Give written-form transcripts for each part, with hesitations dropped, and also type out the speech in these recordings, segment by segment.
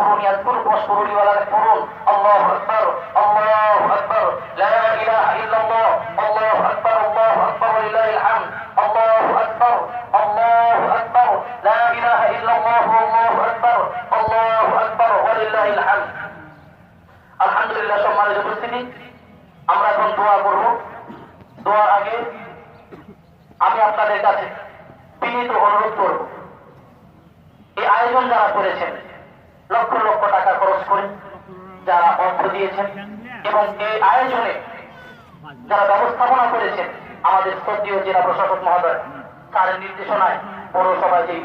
يذكرون يذكركم واشكروا لي ولا تكفرون الله أكبر الله أكبر لا إله إلا الله الله أكبر ولله الحمد الله أكبر الله أكبر لا إله إلا الله والله أكبر الله أكبر ولله الحمد আলহামদুলিল্লাহ। সম্মানিত উপস্থিতি, আমরা এখন দোয়া করব। দোয়ার আগে আমি আপনাদের কাছে বিনীত অনুরোধ করব, এই আয়োজন যারা করেছেন লক্ষ লক্ষ টাকা খরচ করে যারা অর্থ দিয়েছেন এবং এই আয়োজনে যারা ব্যবস্থাপনা করেছেন আমাদের শ্রদ্ধেয় জেলা প্রশাসক মহোদয় তার নির্দেশনায় পৌরসভায় যে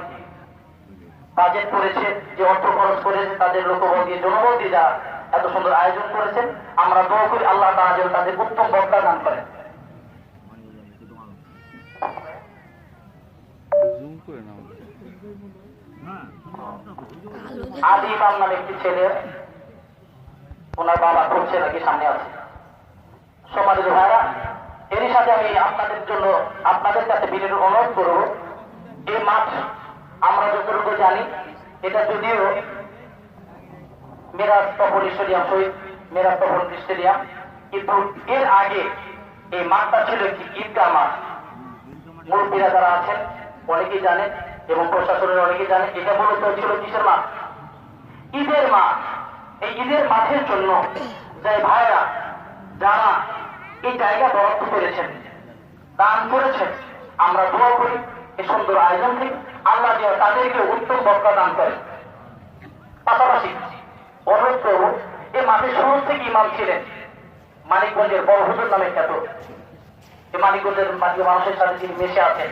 বাজেট করেছে, যে অর্থ খরচ করেছে, তাদের লোকবল দিয়ে জনবল দিয়ে যারা এত সুন্দর আয়োজন করেছেন, আমরা দোয়া করি আল্লাহ তাআলা যেন তাদের উত্তম বরকত দান করেন। আদি ইমাম নামে একটি ছেলে, ওনার বাবা করছে নাকি সামনে আছে। সম্মানিত ভাইরা, এরই সাথে আমি আপনাদের জন্য আপনাদের কাছে বিনীত অনুরোধ করব, এই মাঠ আমরা যতটুকু জানি এটা যদিও মেরাজ তপন স্টেডিয়াম, শহীদ মেরাজ তপন স্টেডিয়াম, কিন্তু এর আগে এই মাঠটা ছিল একটি ঈদগাহ মাঠ। মুরব্বীরা যারা আছেন অনেকেই জানেন এবং প্রশাসনের অনেকেই জানেন এটা মূলত ছিল কিসের মাঠ? ঈদের মাঠ। এই ঈদের মাঠের জন্য যে ভাইরা যারা এই জায়গা বরাদ্দ করেছেন, দান করেছেন, আমরা দোয়া করি এই সুন্দর আয়োজন থেকে আল্লাহ যেন তাদেরকে উত্তম বরকত দান করেন। পাশাপাশি অনুরোধ করব, এই মাঠের শুরু থেকে ইমাম ছিলেন মানিকগঞ্জের বড় হুজুর নামে খ্যাত। এই মানিকগঞ্জের মানুষের সাথে যিনি মিশে আছেন,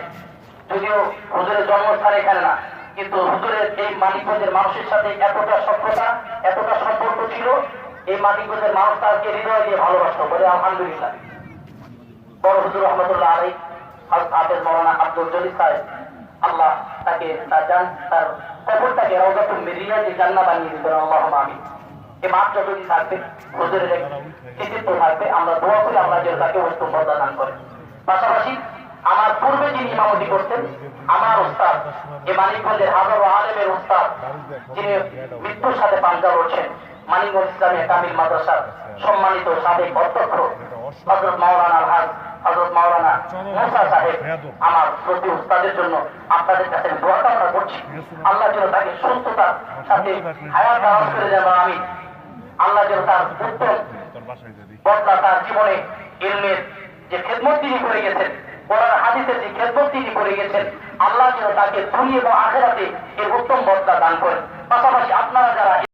যদিও হুজুরের জন্মস্থান এখানে না, কিন্তু হুজুরের এই মানিকগঞ্জের মানুষের সাথে এতটা সভ্যতা, এতটা সম্পর্ক ছিল, এই মানিকগঞ্জের মানুষ তাকে হৃদয় দিয়ে ভালোবাসত বলে আলহামদুলিল্লাহ। বড় হুজুর রহমতুল্লাহ আলাইহি হাফেজ মাওলানা আব্দুল জলিল সাহেব, আল্লাহ তাকে তার কবরটাকে রাউদাতুল মিন রিয়াজিল জান্নাহ বানিয়ে দিবেন, আল্লাহুম্মা আমিন। এই মাঠ যতদিন থাকবে হুজুরের কৃতিত্ব থাকবে, আমরা দোয়া করি আল্লাহ যেন তাকে উত্তম বরকত দান করেন। পাশাপাশি আমার পূর্বে যিনি ইমামতি করতেন, আমার উস্তাদ, এই মানিকগঞ্জের হাজারো আলেমের উস্তাদ, যিনি মৃত্যুর সাথে পাঞ্জা লড়ছেন, মানিকগঞ্জ ইসলামিয়া কামিল মাদ্রাসার সম্মানিত সাবেক অধ্যক্ষ হযরত মাওলানা হযরত মাওলানা মুসা সাহেব, আমার প্রতি উস্তাদের জন্য আপনাদের কাছে দোয়া কামনা করছি। আল্লাহ যেন তাকে সুস্থতার সাথে হায়াত দান করে দেন, আমিন। আল্লাহ যেন তার উত্তম বদলা তার জীবনে ইলমের যে খেদমত তিনি করে গেছেন, কোরআন হাদিসের যে খেদমত তিনি করে গেছেন, আল্লাহ যেন তাকে দুনিয়া এবং আখিরাতে এর উত্তম বদলা দান করেন। পাশাপাশি আপনারা যারা